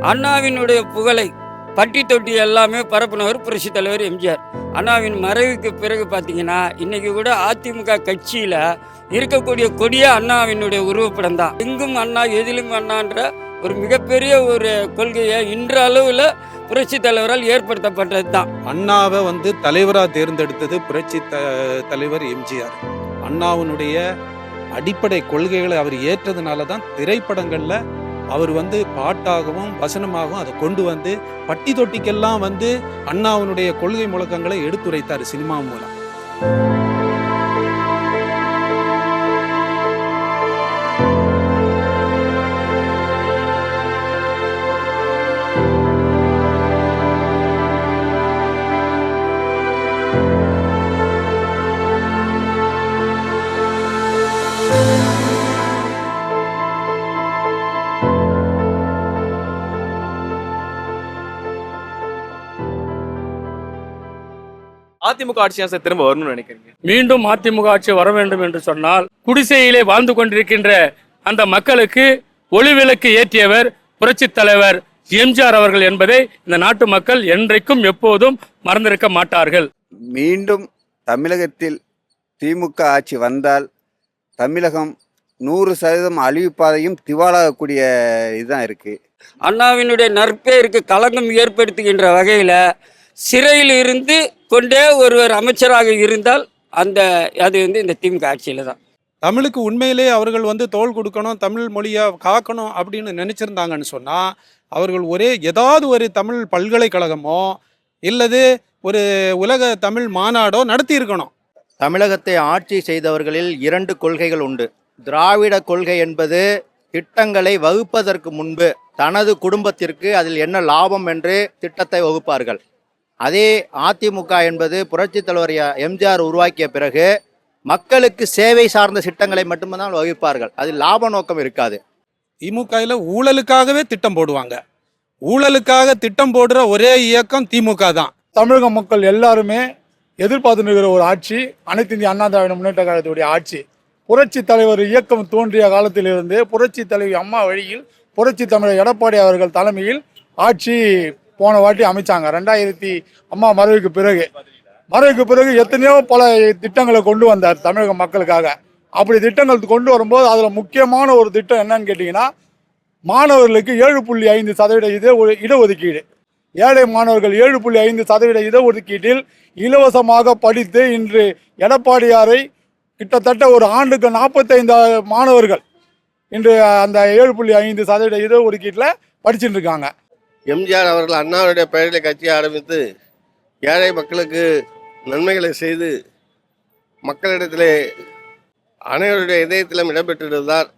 அண்ணாவினுடைய புகழை பட்டி தொட்டி எல்லாமே பரப்புனவர் புரட்சி தலைவர் எம்ஜிஆர். அண்ணாவின் மறைவுக்கு பிறகு பார்த்தீங்கன்னா இன்னைக்கு கூட அதிமுக கட்சியில் இருக்கக்கூடிய கொடிய அண்ணாவினுடைய உருவப்படம் தான். எங்கும் அண்ணா எதிலும் அண்ணான்ற ஒரு மிகப்பெரிய ஒரு கொள்கையை இன்ற அளவில் புரட்சி தலைவரால் ஏற்படுத்தப்பட்டது தான். அண்ணாவை தலைவராக தேர்ந்தெடுத்தது புரட்சி தலைவர் எம்ஜிஆர். அண்ணாவினுடைய அடிப்படை கொள்கைகளை அவர் ஏற்றதுனால தான் திரைப்படங்களில் அவர் பாட்டாகவும் வசனமாகவும் அதை கொண்டு பட்டி தொட்டிக்கெல்லாம் அண்ணாவினுடைய கொள்கை முழக்கங்களை எடுத்துரைத்தார் சினிமா மூலம். அதிமுக ஆட்சி திரும்ப வரணும்னு நினைக்கிறீங்க? மீண்டும் அதிமுக ஆட்சி வர வேண்டும் என்று சொன்னால் குடிசையிலே வாழ்ந்து கொண்டிருக்கின்ற அந்த மக்களுக்கு ஒளிவிளக்கு ஏற்றியவர் புரட்சி தலைவர் எம்ஜிஆர் அவர்கள் என்பதை இந்த நாட்டு மக்கள் என்றைக்கும் எப்போதும் மறந்திருக்க மாட்டார்கள். மீண்டும் தமிழகத்தில் திமுக ஆட்சி வந்தால் தமிழகம் 100% அழிவுப்பாதையும் திவாலாகக்கூடிய இதுதான் இருக்கு. அண்ணாவினுடைய நற்பெயருக்கு களங்கம் ஏற்படுத்துகின்ற வகையில் சிறையில் இருந்து கொண்டே ஒருவர் அமைச்சராக இருந்தால் அது இந்த திமுக ஆட்சியில் தான். தமிழுக்கு உண்மையிலே அவர்கள் தோள் கொடுக்கணும், தமிழ் மொழியை காக்கணும் அப்படின்னு நினைச்சிருந்தாங்கன்னு சொன்னால் அவர்கள் ஏதாவது ஒரு தமிழ் பல்கலைக்கழகமோ இல்லது ஒரு உலக தமிழ் மாநாடோ நடத்தி இருக்கணும். தமிழகத்தை ஆட்சி செய்தவர்களில் 2 கொள்கைகள் உண்டு. திராவிட கொள்கை என்பது திட்டங்களை வகுப்பதற்கு முன்பு தனது குடும்பத்திற்கு அதில் என்ன லாபம் என்று திட்டத்தை வகுப்பார்கள். அதே அதிமுக என்பது புரட்சி தலைவர் எம்ஜிஆர் உருவாக்கிய பிறகு மக்களுக்கு சேவை சார்ந்த திட்டங்களை மட்டும்தான் வகுப்பார்கள். அதில் லாப நோக்கம் இருக்காது. திமுகவில் ஊழலுக்காகவே திட்டம் போடுவாங்க. ஊழலுக்காக திட்டம் போடுற ஒரே இயக்கம் திமுக தான். தமிழக மக்கள் எல்லாருமே எதிர்பார்த்து நிற்கிற ஒரு ஆட்சி அனைத்து இந்திய அண்ணா திராவிட முன்னேற்ற கழகத்துடைய ஆட்சி. புரட்சி தலைவர் இயக்கம் தோன்றிய காலத்திலிருந்து புரட்சி தலைவி அம்மா வழியில் புரட்சி தமிழர் எடப்பாடி அவர்கள் தலைமையில் ஆட்சி போன வாட்டி அமைச்சாங்க. 2000 அம்மா மறைவுக்கு பிறகு எத்தனையோ பல திட்டங்களை கொண்டு வந்தார் தமிழக மக்களுக்காக. அப்படி திட்டங்கள் கொண்டு வரும்போது அதில் முக்கியமான ஒரு திட்டம் என்னன்னு கேட்டிங்கன்னா, மாணவர்களுக்கு 7.5% இடஒதுக்கீடு. ஏழை மாணவர்கள் 7.5% இடஒதுக்கீட்டில் இலவசமாக படித்து இன்று எடப்பாடியாரை கிட்டத்தட்ட ஒரு ஆண்டுக்கு 45 மாணவர்கள் இன்று அந்த 7.5% இடஒதுக்கீட்டில் படிச்சுட்டு இருக்காங்க. எம்ஜிஆர் அவர்கள் அண்ணாவுடைய பெயரில் கட்சியை ஆரம்பித்து ஏழை மக்களுக்கு நன்மைகளை செய்து மக்களிடத்திலே அனைவருடைய இதயத்திலும் இடம்பெற்றிருந்தார்.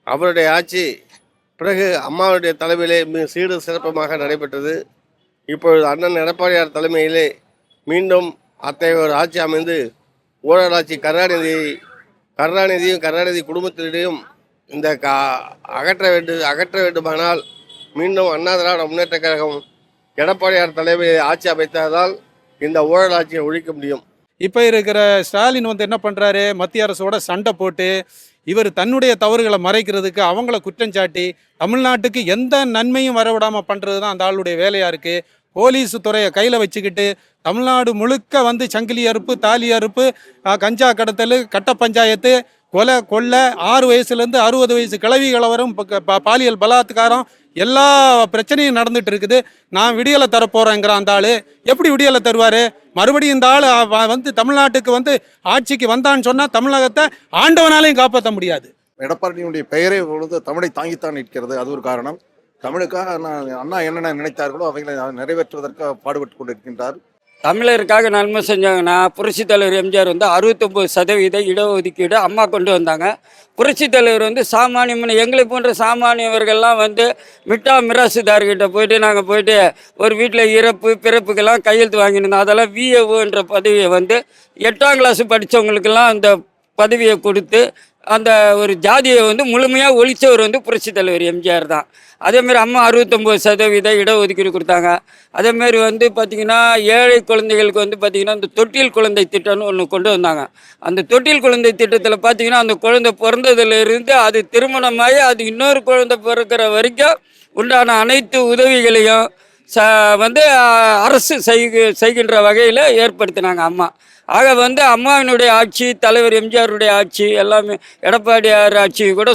அவருடைய ஆட்சி பிறகு அம்மாவுடைய தலைமையிலே மிக சீடு சிறப்பமாக நடைபெற்றது. இப்பொழுது அண்ணன் எடப்பாடியார் தலைமையிலே மீண்டும் அத்தகைய ஒரு ஆட்சி அமைந்து ஊழலாட்சி கருணாநிதியும் கருணாநிதி குடும்பத்தினரையும் இந்த அகற்ற வேண்டுமானால் மீண்டும் அண்ணா திராவிட முன்னேற்ற கழகம் எடப்பாடியார் தலைமையில் ஆட்சி அமைத்ததால் இந்த ஊழல் ஆட்சியை ஒழிக்க முடியும். இப்போ இருக்கிற ஸ்டாலின் என்ன பண்ணுறாரு, மத்திய அரசோட சண்டை போட்டு இவர் தன்னுடைய தவறுகளை மறைக்கிறதுக்கு அவங்கள குற்றஞ்சாட்டி தமிழ்நாட்டுக்கு எந்த நன்மையும் வரவிடாமல் பண்ணுறது தான் அந்த ஆளுடைய வேலையாக இருக்குது. போலீஸ் துறையை கையில் வச்சுக்கிட்டு தமிழ்நாடு முழுக்க சங்கிலி அறுப்பு, தாலி அறுப்பு, கஞ்சா கடத்தல், கட்ட பஞ்சாயத்து, கொலை 6 வயசுலேருந்து 60 வயசு கிழவிகளை வரும் பாலியல் பலாத்காரம், எல்லா பிரச்சனையும் நடந்துட்டு இருக்குது. நான் விடியலை தரப்போறேங்கிற அந்த ஆளு எப்படி விடியலை தருவாரு? மறுபடியும் இந்த ஆள் தமிழ்நாட்டுக்கு ஆட்சிக்கு வந்தான்னு சொன்னா தமிழகத்தை ஆண்டவனாலையும் காப்பாற்ற முடியாது. எடப்பாடியினுடைய பெயரே தமிழை தாங்கித்தான் நிற்கிறது. அது ஒரு காரணம். தமிழுக்காக அண்ணா என்னென்ன நினைத்தார்களோ அவைகளை நிறைவேற்றுவதற்காக பாடுபட்டு கொண்டிருக்கின்றார். தமிழருக்காக நன்மை செஞ்சாங்கன்னா புரட்சி தலைவர் எம்ஜிஆர் 69% இடஒதுக்கீடு அம்மா கொண்டு வந்தாங்க. புரட்சி தலைவர் சாமானியமான எங்களை போன்ற சாமானியவர்கள்லாம் மிராசுதார்கிட்ட போயிட்டு ஒரு வீட்டில் இறப்பு பிறப்புக்கெல்லாம் கையெழுத்து வாங்கியிருந்தோம். அதெல்லாம் விஏஓன்ற பதவியை 8ஆம் கிளாஸ் படித்தவங்களுக்கெல்லாம் அந்த பதவியை கொடுத்து அந்த ஒரு ஜாதியை முழுமையாக ஒழிச்சவர் புரட்சி தலைவர் எம்ஜிஆர் தான். அதேமாரி அம்மா 69% இடஒதுக்கீடு கொடுத்தாங்க. அதேமாரி பார்த்திங்கன்னா ஏழை குழந்தைகளுக்கு பார்த்திங்கன்னா இந்த தொட்டில் குழந்தை திட்டம்னு ஒன்று கொண்டு வந்தாங்க. அந்த தொட்டில் குழந்தை திட்டத்தில் பார்த்திங்கன்னா அந்த குழந்தை பிறந்ததுலேருந்து அது திருமணமாகி அது இன்னொரு குழந்தை பிறக்கிற வரைக்கும் உண்டான அனைத்து உதவிகளையும் வந்து அரசு செய்கின்ற வகையில் ஏற்படுத்தினாங்க அம்மா. ஆக வந்து அம்மாவினுடைய ஆட்சி, தலைவர் எம்ஜிஆருடைய ஆட்சி, எல்லாமே எடப்பாடியார் ஆட்சி கூட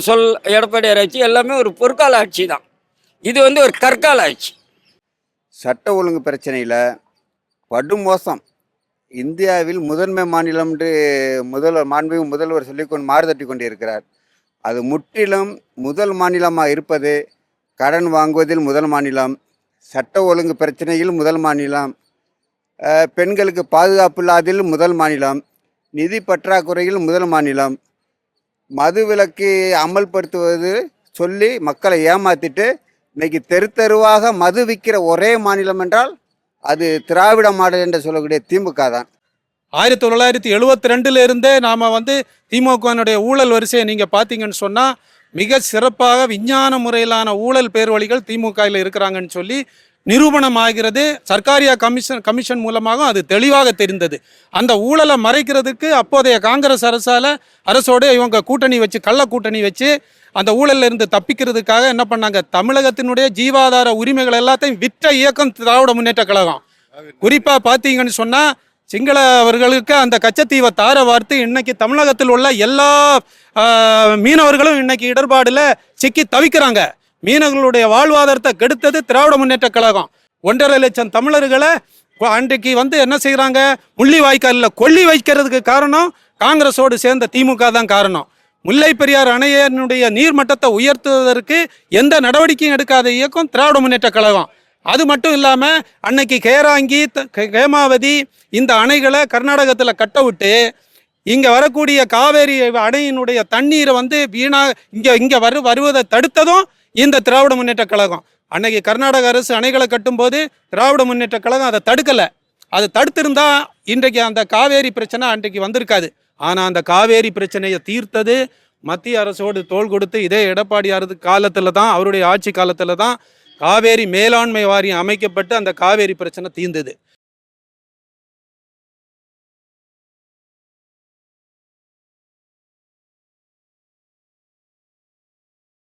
எடப்பாடியார் ஆட்சி எல்லாமே ஒரு பொற்கால ஆட்சி தான். இது வந்து ஒரு கற்கால ஆட்சி. சட்ட ஒழுங்கு பிரச்சனையில் படுமோசம். இந்தியாவில் முதன்மை மாநிலம் என்று மாண்புமிகு முதல்வர் சொல்லிக்கொண்டு மாறுதட்டி கொண்டு இருக்கிறார். அது முற்றிலும் முதல் மாநிலமாக இருப்பது கடன் வாங்குவதில் முதல் மாநிலம், சட்ட ஒழுங்கு பிரச்சனையில் முதல் மாநிலம், பெண்களுக்கு பாதுகாப்பு இல்லாததில் முதல் மாநிலம், நிதி பற்றாக்குறையில் முதல் மாநிலம், மதுவிலக்கு அமல்படுத்துவது சொல்லி மக்களை ஏமாத்திட்டு இன்னைக்கு தெரு தெருவாக மது விற்கிற ஒரே மாநிலம் என்றால் அது திராவிட மாடல் என்று சொல்லக்கூடிய திமுக தான். 1972 இருந்தே நாம் வந்து திமுகனுடைய ஊழல் வரிசையை நீங்கள் பார்த்தீங்கன்னு சொன்னால் மிக சிறப்பாக விஞ்ஞான முறையிலான ஊழல் பேர்வழிகள் திமுகவில் இருக்கிறாங்கன்னு சொல்லி நிரூபணம் ஆகிறது. சர்க்காரியா கமிஷன் மூலமாக அது தெளிவாக தெரிந்தது. அந்த ஊழலை மறைக்கிறதுக்கு அப்போதைய காங்கிரஸ் அரசோடு இவங்க கூட்டணி வச்சு, கள்ள கூட்டணி வச்சு அந்த ஊழல்ல இருந்து தப்பிக்கிறதுக்காக என்ன பண்ணாங்க, தமிழகத்தினுடைய ஜீவாதார உரிமைகள் எல்லாத்தையும் விற்ற இயக்கம் திராவிட முன்னேற்ற கழகம். குறிப்பாக பார்த்தீங்கன்னு சொன்னால் சிங்களவர்களுக்கு அந்த கச்சத்தீவை தார வார்த்து இன்னைக்கு தமிழகத்தில் உள்ள எல்லா மீனவர்களும் இன்னைக்கு இடர்பாடுல சிக்கி தவிக்கிறாங்க. மீனவர்களுடைய வாழ்வாதாரத்தை கெடுத்தது திராவிட முன்னேற்ற கழகம். 1.5 லட்சம் தமிழர்களை அன்றைக்கு வந்து என்ன செய்கிறாங்க, முள்ளி வாய்க்காலில் கொல்லி வைக்கிறதுக்கு காரணம் காங்கிரஸோடு சேர்ந்த திமுக தான் காரணம். முல்லை பெரியார் அணையினுடைய நீர்மட்டத்தை உயர்த்துவதற்கு எந்த நடவடிக்கையும் எடுக்காத இயக்கம் திராவிட முன்னேற்ற கழகம். அது மட்டும் இல்லாமல் அன்னைக்கு கேராங்கி, ஹேமாவதி இந்த அணைகளை கர்நாடகத்தில் கட்ட விட்டு இங்கே வரக்கூடிய காவேரி அணையினுடைய தண்ணீரை வந்து இங்கே வருவதை தடுத்ததும் இந்த திராவிட முன்னேற்ற கழகம். அன்னைக்கு கர்நாடக அரசு அணைகளை கட்டும்போது திராவிட முன்னேற்ற கழகம் அதை தடுக்கலை. அது தடுத்திருந்தா இன்றைக்கு அந்த காவேரி பிரச்சனை அன்றைக்கு வந்திருக்காது. ஆனால் அந்த காவேரி பிரச்சனையை தீர்த்தது மத்திய அரசோடு தோள் கொடுத்து இதே எடப்பாடியார் காலத்தில் தான், அவருடைய ஆட்சி காலத்தில் தான் காவேரி மேலாண்மை வாரியம் அமைக்கப்பட்டு அந்த காவேரி பிரச்சனை தீர்ந்தது.